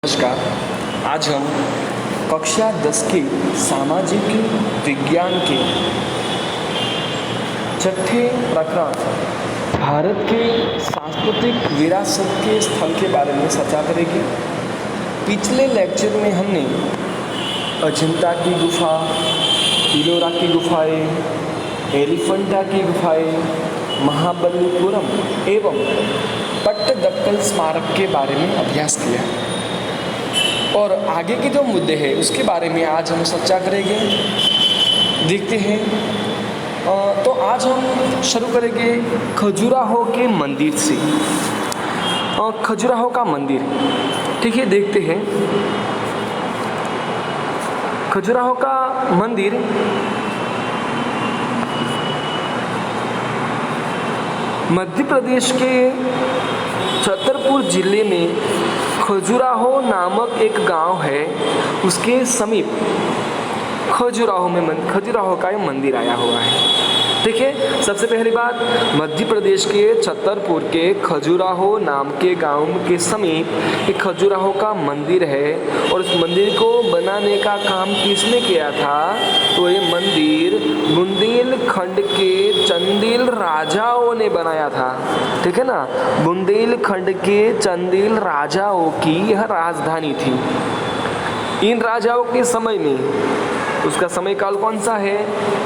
नमस्कार। आज हम कक्षा 10 के सामाजिक विज्ञान के छठे प्रकरण भारत के सांस्कृतिक विरासत के स्थल के बारे में चर्चा करेंगे। पिछले लेक्चर में हमने अजंता की गुफा, इलोरा की गुफाएं, एलिफेंटा की गुफाएं, महाबलीपुरम एवं पट्टदकल स्मारक के बारे में अभ्यास किया और आगे के जो मुद्दे हैं उसके बारे में आज हम चर्चा करेंगे। देखते हैं। तो आज हम शुरू करेंगे खजुराहो के मंदिर से। खजुराहो का मंदिर, ठीक है, देखते हैं। खजुराहो का मंदिर मध्य प्रदेश के छतरपुर जिले में खजुराहो नामक एक गांव है, उसके समीप खजुराहो का ये मंदिर आया हुआ है। ठीक है, सबसे पहली बात, मध्य प्रदेश के छतरपुर के खजुराहो नाम के गांव के समीप एक खजुराहो का मंदिर है और उस मंदिर को बनाने का काम किसने किया था? तो ये मंदिर बुंदेलखंड के चंदेल राजाओं ने बनाया था। ठीक है ना, बुंदेलखंड के चंदेल राजाओं की यह राजधानी थी। इन राजाओं के समय में, उसका समय काल कौन सा है?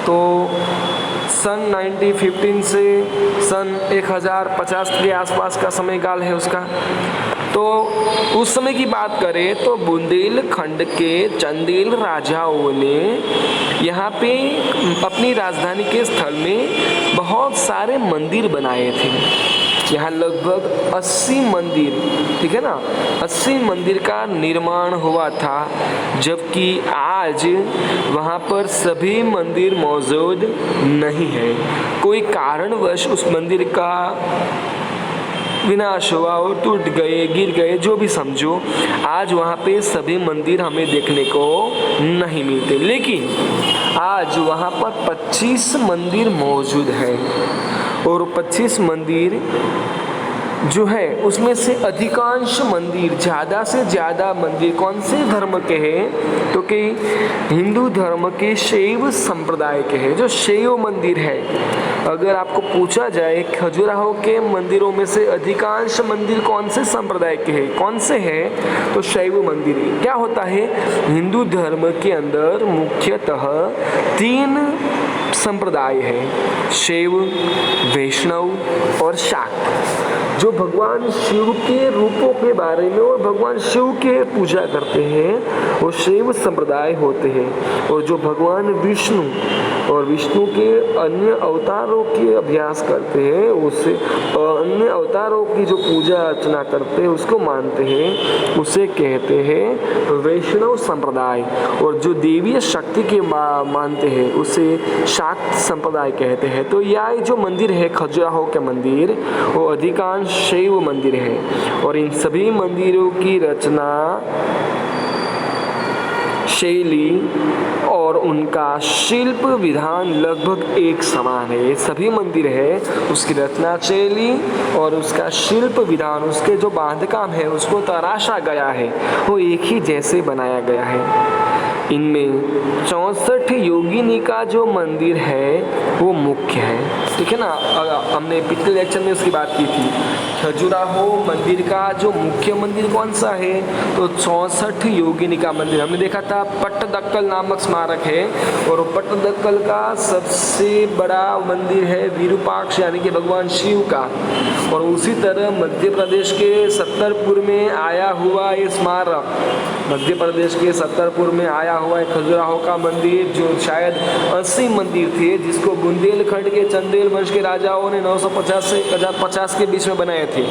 तो सन 1915 से सन 1050 के आसपास का समय काल है उसका। तो उस समय की बात करें तो बुंदेलखंड के चंदेल राजाओं ने यहाँ पे अपनी राजधानी के स्थल में बहुत सारे मंदिर बनाए थे। यहाँ लगभग 80 मंदिर, ठीक है ना, 80 मंदिर का निर्माण हुआ था, जबकि आज वहाँ पर सभी मंदिर मौजूद नहीं है। कोई कारणवश उस मंदिर का विनाश हुआ और टूट गए, गिर गए, जो भी समझो, आज वहाँ पे सभी मंदिर हमें देखने को नहीं मिलते। लेकिन आज वहाँ पर 25 मंदिर मौजूद है और 25 मंदिर जो है उसमें से अधिकांश मंदिर, ज़्यादा से ज़्यादा मंदिर कौन से धर्म के हैं? तो कि हिंदू धर्म के शैव संप्रदाय के हैं, जो शैव मंदिर है। अगर आपको पूछा जाए खजुराहो के मंदिरों में से अधिकांश मंदिर कौन से संप्रदाय के हैं, कौन से हैं? तो शैव मंदिर। क्या होता है? हिंदू धर्म के अंदर मुख्यतः 3 संप्रदाय है, शैव, वैष्णव और शाक्त, जो भगवान शिव के रूपों के बारे में और भगवान शिव के पूजा करते हैं वो शैव संप्रदाय होते हैं। और जो भगवान विष्णु और विष्णु के अन्य अवतारों के अभ्यास करते हैं, उसे अन्य अवतारों की जो पूजा अर्चना करते हैं उसको मानते हैं, उसे कहते हैं वैष्णव संप्रदाय। और जो देवीय शक्ति के मानते हैं उसे शाक्त संप्रदाय कहते हैं। तो यह जो मंदिर है खजुराहो के मंदिर, वो अधिकांश शैव मंदिर है और इन सभी मंदिरों की रचना, शैली और उनका शिल्प विधान लगभग एक समान है। ये सभी मंदिर है, उसकी रचना शैली और उसका शिल्प विधान, उसके जो बांधकाम है उसको तराशा गया है, वो एक ही जैसे बनाया गया है। इनमें 64 योगिनी का जो मंदिर है वो मुख्य है। ठीक है ना, हमने पिछले लेक्चर में उसकी बात की थी। खजुराहो मंदिर का जो मुख्य मंदिर कौन सा है? तो 64 योगिनी का मंदिर। हमने देखा था पट्टदकल नामक स्मारक है और पट्टदकल का सबसे बड़ा मंदिर है विरूपाक्ष यानी कि भगवान शिव का। और उसी तरह मध्य प्रदेश के छतरपुर में आया हुआ ये स्मारक, मध्य प्रदेश के छतरपुर में आया हुआ है खजुराहो का मंदिर, जो शायद 80 मंदिर थे, जिसको बुंदेलखंड के चंदेल वंश के राजाओं ने 950 से 1050 के बीच में बनाए थे।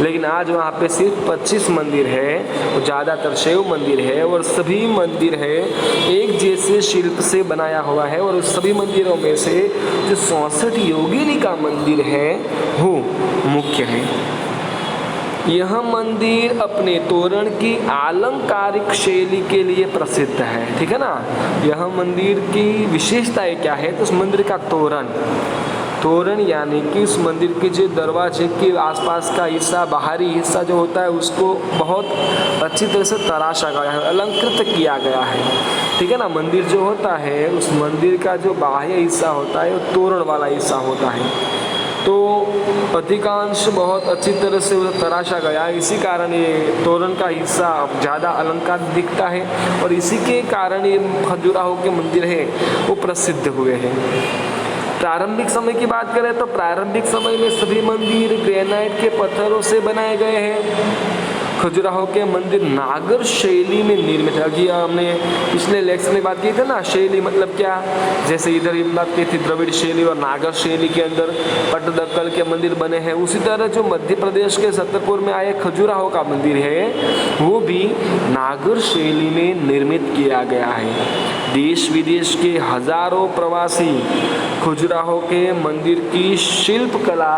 लेकिन आज वहाँ पे सिर्फ 25 मंदिर है, और ज़्यादातर शैव मंदिर है और सभी मंदिर है एक जैसे शिल्प से बनाया हुआ है। और उस सभी मंदिरों में से जो 64 योगिनी का मंदिर है वो मुख्य है। यह मंदिर अपने तोरण की आलंकारिक शैली के लिए प्रसिद्ध है। ठीक है ना, यह मंदिर की विशेषताएं क्या है? तो उस मंदिर का तोरण तोरण यानी कि उस मंदिर के जो दरवाजे के आसपास का हिस्सा, बाहरी हिस्सा जो होता है, उसको बहुत अच्छी तरह से तराशा गया है, अलंकृत किया गया है। ठीक है ना। मंदिर जो होता है, उस मंदिर का जो बाह्य हिस्सा होता है वो तोरण वाला हिस्सा होता है। तो अधिकांश बहुत अच्छी तरह से उसे तराशा गया, इसी कारण ये तोरण का हिस्सा ज़्यादा अलंकार दिखता है और इसी के कारण ये खजुराहो के मंदिर है वो प्रसिद्ध हुए हैं। प्रारंभिक समय की बात करें तो प्रारंभिक समय में सभी मंदिर ग्रेनाइट के पत्थरों से बनाए गए हैं। खजुराहो के मंदिर नागर शैली में निर्मित है। अभी हमने पिछले लेक्चर में बात की थी ना, शैली मतलब क्या, जैसे इधर बात की थी द्रविड़ शैली और नागर शैली के अंदर पट्टदकल के मंदिर बने हैं, उसी तरह जो मध्य प्रदेश के छतरपुर में आए खजुराहो का मंदिर है वो भी नागर शैली में निर्मित किया गया है। देश विदेश के हजारों प्रवासी खजुराहो के मंदिर की शिल्पकला,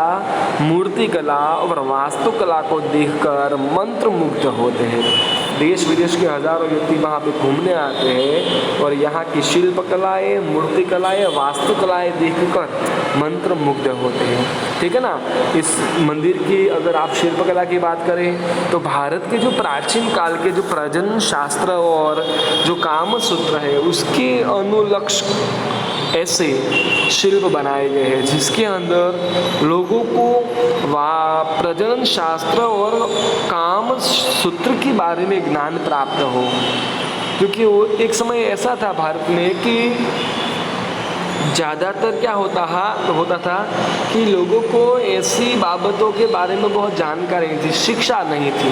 मूर्तिकला और वास्तुकला को देखकर मंत्रमुग्ध होते हैं। देश विदेश के हजारों व्यक्ति वहाँ पे घूमने आते हैं और यहाँ की शिल्पकलाएँ, मूर्तिकलाएँ, वास्तुकलाएँ देखकर मंत्रमुग्ध होते हैं। ठीक है ना। इस मंदिर की अगर आप शिल्पकला की बात करें तो भारत के जो प्राचीन काल के जो प्रजनन शास्त्र और जो कामसूत्र है उसके अनुलक्ष्य ऐसे शिल्प बनाए गए हैं जिसके अंदर लोगों को प्रजनन शास्त्र और काम सूत्र के बारे में ज्ञान प्राप्त हो। क्योंकि वो एक समय ऐसा था भारत में कि ज़्यादातर क्या होता था कि लोगों को ऐसी बाबतों के बारे में बहुत जानकारी नहीं थी, शिक्षा नहीं थी।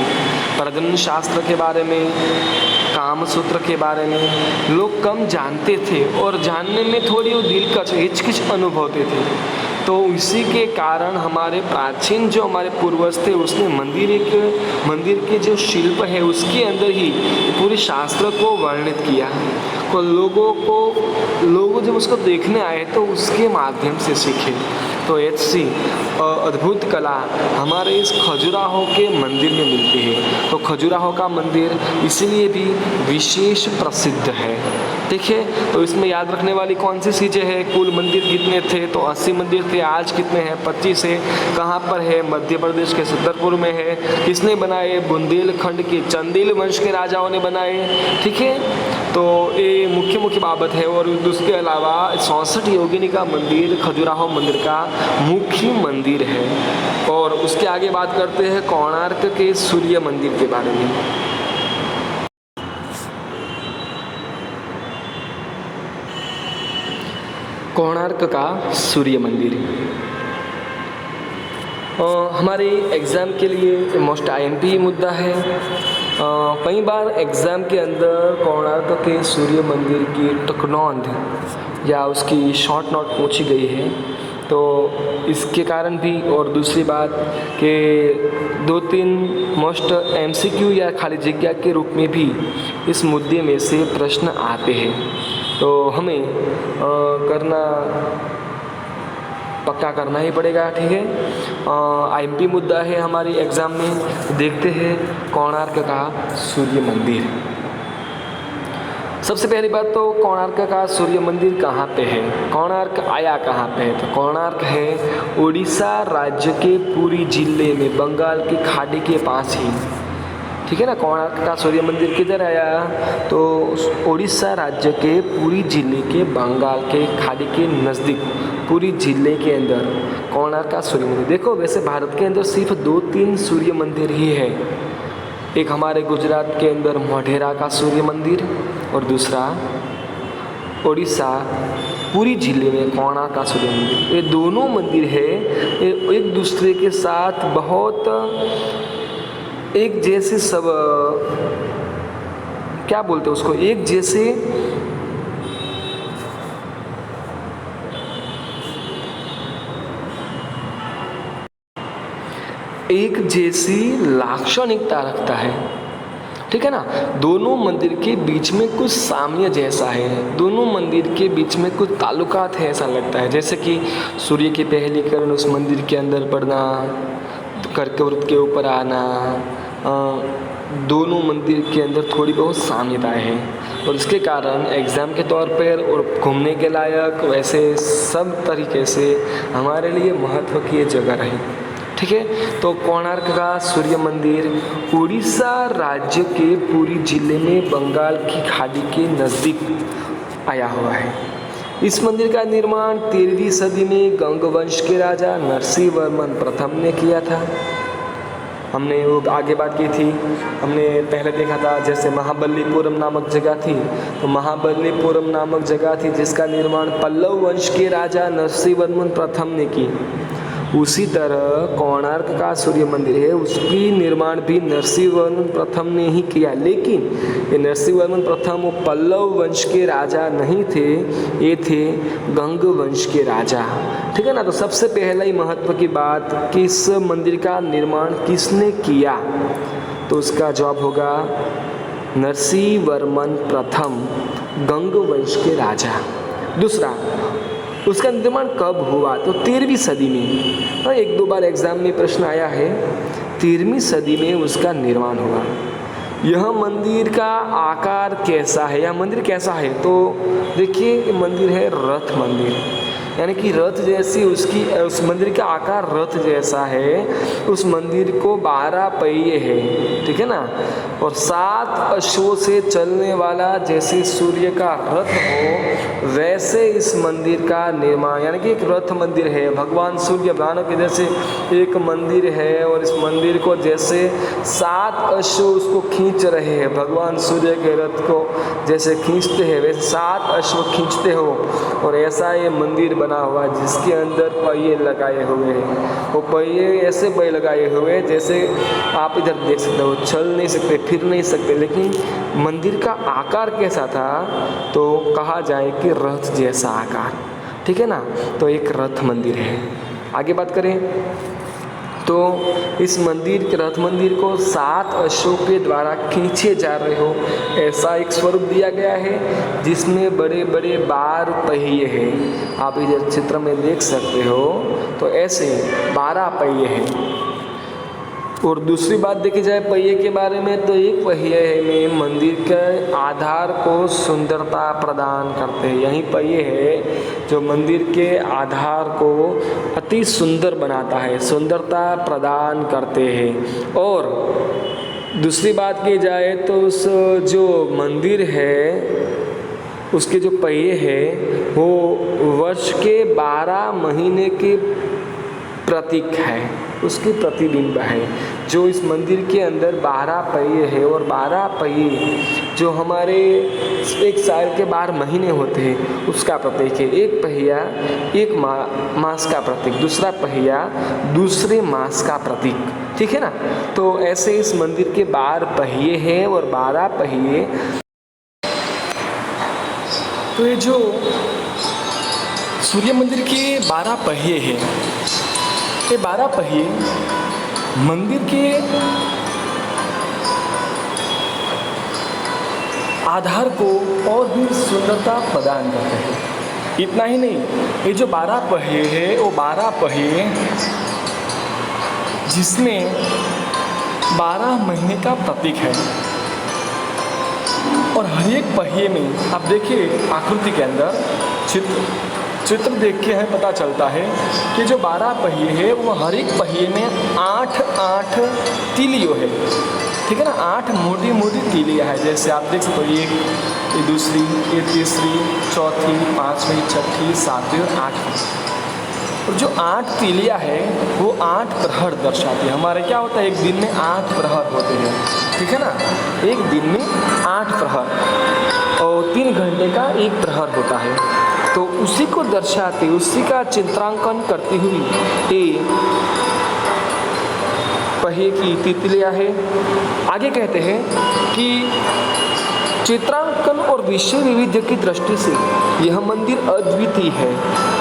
प्रजनन शास्त्र के बारे में, काम सूत्र के बारे में लोग कम जानते थे और जानने में थोड़ी वो दिलकश हिचकिच अनुभवते थे। तो इसी के कारण हमारे प्राचीन जो हमारे पूर्वज थे उसने मंदिर के जो शिल्प है उसके अंदर ही पूरे शास्त्र को वर्णित किया। तो लोगों जब उसको देखने आए तो उसके माध्यम से सीखे। तो ऐसी अद्भुत कला हमारे इस खजुराहो के मंदिर में मिलती है। तो खजुराहो का मंदिर इसलिए भी विशेष प्रसिद्ध है। देखिए, तो इसमें याद रखने वाली कौन सी चीज़ें हैं, कुल मंदिर कितने थे, तो 80 मंदिर थे, आज कितने हैं, 25 है। कहाँ पर है, मध्य प्रदेश के छतरपुर में है। किसने बनाए, बुंदेलखंड के चंदेल वंश के राजाओं ने बनाए। ठीक है, तो ये मुख्य बाबत है। और उसके अलावा 64 योगिनी का मंदिर खजुराहो मंदिर का मुख्य मंदिर है। और उसके आगे बात करते हैं कोणार्क के सूर्य मंदिर के बारे में। कोणार्क का सूर्य मंदिर हमारे एग्ज़ाम के लिए मोस्ट IMP मुद्दा है। कई बार एग्ज़ाम के अंदर कोणार्क के सूर्य मंदिर की टकनौंध या उसकी शॉर्ट नोट पूछी गई है। तो इसके कारण भी, और दूसरी बात कि 2-3 मोस्ट MCQ या खाली जगह के रूप में भी इस मुद्दे में से प्रश्न आते हैं। तो हमें पक्का करना ही पड़ेगा। ठीक है, IMP मुद्दा है हमारी एग्ज़ाम में। देखते हैं कोणार्क का सूर्य मंदिर। सबसे पहली बात तो कोणार्क का सूर्य मंदिर कहाँ पे है, कोणार्क आया कहाँ पे है। तो कोणार्क है उड़ीसा राज्य के पुरी जिले में, बंगाल की खाड़ी के पास ही। ठीक है ना। कोणार्क का सूर्य मंदिर किधर आया, तो उड़ीसा राज्य के पुरी जिले के बंगाल के खाड़ी के नज़दीक पुरी जिले के अंदर कोणार्क का सूर्य मंदिर। देखो, वैसे भारत के अंदर सिर्फ 2-3 सूर्य मंदिर ही है। एक हमारे गुजरात के अंदर मोढेरा का सूर्य मंदिर और दूसरा उड़ीसा पुरी जिले में कोणार्क का सूर्य मंदिर। ये दोनों मंदिर है एक दूसरे के साथ बहुत एक जैसे, सब क्या बोलते हैं उसको, एक जैसे लाक्षणिकता रखता है। ठीक है ना। दोनों मंदिर के बीच में कुछ साम्य जैसा है, दोनों मंदिर के बीच में कुछ ताल्लुकात है ऐसा लगता है। जैसे कि सूर्य की पहली किरण उस मंदिर के अंदर पड़ना, कर्कवृत्त के ऊपर आना, दोनों मंदिर के अंदर थोड़ी बहुत साम्यताएं हैं। और इसके कारण एग्ज़ाम के तौर पर और घूमने के लायक वैसे सब तरीके से हमारे लिए महत्व की ये जगह रही। ठीक है, तो कोणार्क का सूर्य मंदिर उड़ीसा राज्य के पुरी जिले में बंगाल की खाड़ी के नज़दीक आया हुआ है। इस मंदिर का निर्माण 13वीं सदी में गंग वंश के राजा नरसिंह वर्मन प्रथम ने किया था। हमने वो आगे बात की थी, हमने पहले देखा था जैसे महाबलीपुरम नामक जगह थी, तो महाबलीपुरम नामक जगह थी जिसका निर्माण पल्लव वंश के राजा नरसिंह वर्मन प्रथम ने की। उसी तरह कोणार्क का सूर्य मंदिर है, उसकी निर्माण भी नरसिंह वर्मन प्रथम ने ही किया, लेकिन ये नरसिंह वर्मन प्रथम वो पल्लव वंश के राजा नहीं थे, ये थे गंग वंश के राजा। ठीक है ना, तो सबसे पहला ही महत्व की बात कि इस मंदिर का निर्माण किसने किया, तो उसका जवाब होगा नरसिंह वर्मन प्रथम, गंग वंश के राजा। दूसरा, उसका निर्माण कब हुआ, तो 13वीं सदी में। हाँ, एक दो बार एग्जाम में प्रश्न आया है, 13वीं सदी में उसका निर्माण हुआ। यह मंदिर का आकार कैसा है, यह मंदिर कैसा है, तो देखिए ये मंदिर है रथ मंदिर, यानी कि रथ जैसी उसकी उस मंदिर का आकार रथ जैसा है। उस मंदिर को 12 पहिए है, ठीक है ना, और 7 अश्वों से चलने वाला जैसे सूर्य का रथ हो वैसे इस मंदिर का निर्माण, यानी कि एक रथ मंदिर है। भगवान सूर्य भगवान के जैसे एक मंदिर है और इस मंदिर को जैसे 7 अश्व उसको खींच रहे हैं, भगवान सूर्य के रथ को जैसे खींचते हैं वैसे 7 अश्व खींचते हो, और ऐसा ये मंदिर बना हुआ है जिसके अंदर पहिए लगाए हुए हैं। वो पहिए ऐसे पहिए लगाए हुए हैं जैसे आप इधर देख सकते हो, चल नहीं सकते, फिर नहीं सकते, लेकिन मंदिर का आकार कैसा था, तो कहा जाए कि रथ जैसा आकार। ठीक है ना, तो एक रथ मंदिर है। आगे बात करें तो इस मंदिर के रथ मंदिर को 7 अश्वों के द्वारा खींचे जा रहे हो ऐसा एक स्वरूप दिया गया है जिसमें बड़े बड़े 12 पहिए हैं। आप इधर चित्र में देख सकते हो, तो ऐसे 12 पहिए हैं। और दूसरी बात देखी जाए पहिए के बारे में, तो एक पहिए में मंदिर के आधार को सुंदरता प्रदान करते हैं। यही पहिए है जो मंदिर के आधार को अति सुंदर बनाता है, सुंदरता प्रदान करते हैं। और दूसरी बात की जाए तो उस जो मंदिर है उसके जो पहिए हैं वो वर्ष के 12 महीने के प्रतीक है, उसकी प्रतिबिंब है। जो इस मंदिर के अंदर 12 पहिए है और 12 पहिए जो हमारे एक साल के 12 महीने होते हैं उसका प्रतीक है। एक पहिया एक मास का प्रतीक, दूसरा पहिया दूसरे मास का प्रतीक। ठीक है ना, तो ऐसे इस मंदिर के 12 पहिए हैं और 12 पहिए। तो ये जो सूर्य मंदिर के 12 पहिए हैं, ये 12 पहिए मंदिर के आधार को और भी सुंदरता प्रदान करते हैं। इतना ही नहीं, ये जो 12 पहिए है वो 12 पहिए जिसमें 12 महीने का प्रतीक है। और हर एक पहिए में आप देखिए आकृति के अंदर चित्र देख के हमें पता चलता है कि जो 12 पहिए है वो हर एक पहिए में 8 तीलियों है। ठीक है ना, 8 मोटी मोटी तीलियाँ है। जैसे आप देख सकते हो, ये दूसरी, ये तीसरी, चौथी, 5वीं, 6ठी, 7वीं और 8वीं। और जो 8 तीलियाँ है वो 8 प्रहर दर्शाती है। हमारे क्या होता है, एक दिन में 8 प्रहर होते हैं। ठीक है ना, एक दिन में 8 प्रहर और 3 घंटे का एक प्रहर होता है। तो उसी को दर्शाते, उसी का चित्रांकन करती हुई ये पहिए की तितलियाँ है। आगे कहते हैं कि चित्रांकन और विषय विविधता की दृष्टि से यह मंदिर अद्वितीय है।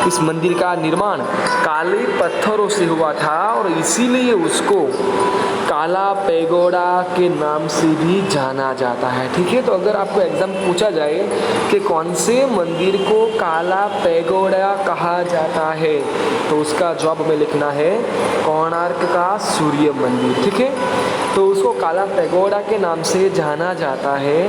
इस मंदिर का निर्माण काले पत्थरों से हुआ था और इसीलिए उसको काला पैगोडा के नाम से भी जाना जाता है। ठीक है, तो अगर आपको एग्जाम पूछा जाए कि कौन से मंदिर को काला पैगोडा कहा जाता है, तो उसका जवाब हमें लिखना है कोणार्क का सूर्य मंदिर। ठीक है, तो उसको काला पैगोडा के नाम से जाना जाता है।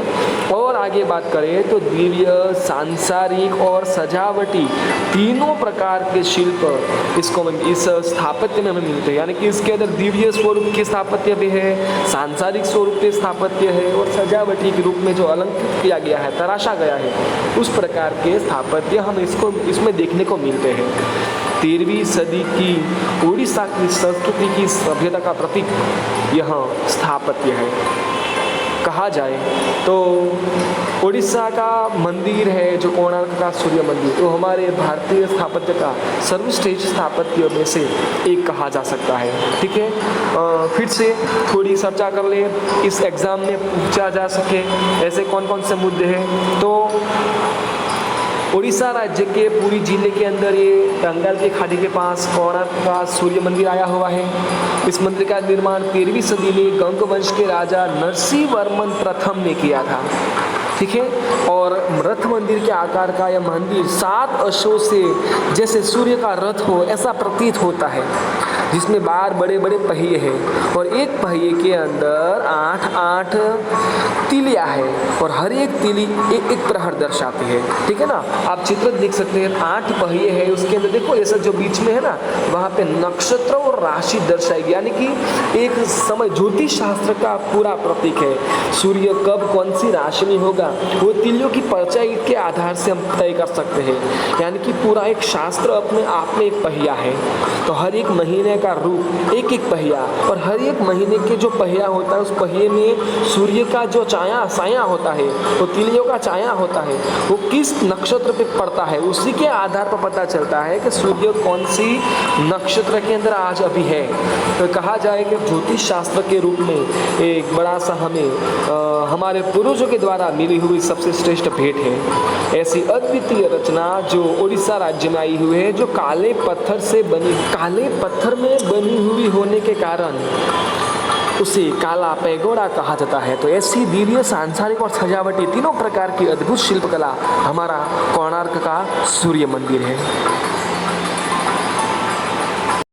और आगे बात करें तो दिव्य, सांसारिक और सजावटी तीनों प्रकार के शिल्प इसको इस स्थापत्य में हमें मिलते हैं। यानी कि इसके अंदर दिव्य स्वरूप की स्थापत्य भी है, सांसारिक स्वरूप के स्थापत्य है और सजावटी के रूप में जो अलंकृत किया गया है, तराशा गया है, उस प्रकार के स्थापत्य हम इसमें देखने को मिलते हैं। 13वीं सदी की उड़ीसा की संस्कृति की सभ्यता का प्रतीक यह स्थापत्य है। कहा जाए तो उड़ीसा का मंदिर है जो कोणार्क का सूर्य मंदिर, तो हमारे भारतीय स्थापत्य का सर्वश्रेष्ठ स्थापत्य में से एक कहा जा सकता है। ठीक है, फिर से थोड़ी चर्चा कर ले, इस एग्जाम में पूछा जा सके ऐसे कौन कौन से मुद्दे हैं। तो उड़ीसा राज्य के पुरी जिले के अंदर ये बंगाल की खाड़ी के पास कोणार्क का सूर्य मंदिर आया हुआ है। इस मंदिर का निर्माण 13वीं सदी में गंग वंश के राजा नरसिंह वर्मन प्रथम ने किया था। ठीक है, और रथ मंदिर के आकार का यह मंदिर 7 अश्वों से जैसे सूर्य का रथ हो ऐसा प्रतीत होता है, जिसमें 12 बड़े बड़े पहिए हैं और एक पहिए के अंदर 8 तिलियाँ है और हर एक तिली एक प्रहर दर्शाती है। ठीक है ना, आप चित्र देख सकते हैं, 8 पहिए है, उसके अंदर देखो ऐसा जो बीच में है ना, वहाँ पे नक्षत्र और राशि दर्शाएगी, यानी कि एक समय ज्योतिष शास्त्र का पूरा प्रतीक है। सूर्य कब कौन सी राशि में होगा वो तिलियों की परछाई के आधार से हम तय कर सकते हैं। यानी कि पूरा एक शास्त्र अपने आप में एक पहिया है। तो हर एक महीने का रूप एक एक पहिया, और हर एक महीने के जो पहिया होता है उस पहिए में सूर्य का जो साया होता है, वो तिलियों का छाया होता है, वो किस नक्षत्र पे पड़ता है उसी के आधार पर पता चलता है कि सूर्य कौन सी नक्षत्र के अंदर आज अभी है। तो कहा जाए कि ज्योतिष शास्त्र के रूप में एक बड़ा सा हमें हमारे पूर्वजों के द्वारा मिली हुई सबसे श्रेष्ठ भेंट है। ऐसी अद्वितीय रचना जो उड़ीसा राज्य में आई हुई है, जो काले पत्थर में बनी हुई होने के कारण उसे काला पैगोडा कहा जाता है। तो ऐसी दिव्य, सांसारिक और सजावटी तीनों प्रकार की अद्भुत शिल्पकला हमारा कोणार्क का सूर्य मंदिर है।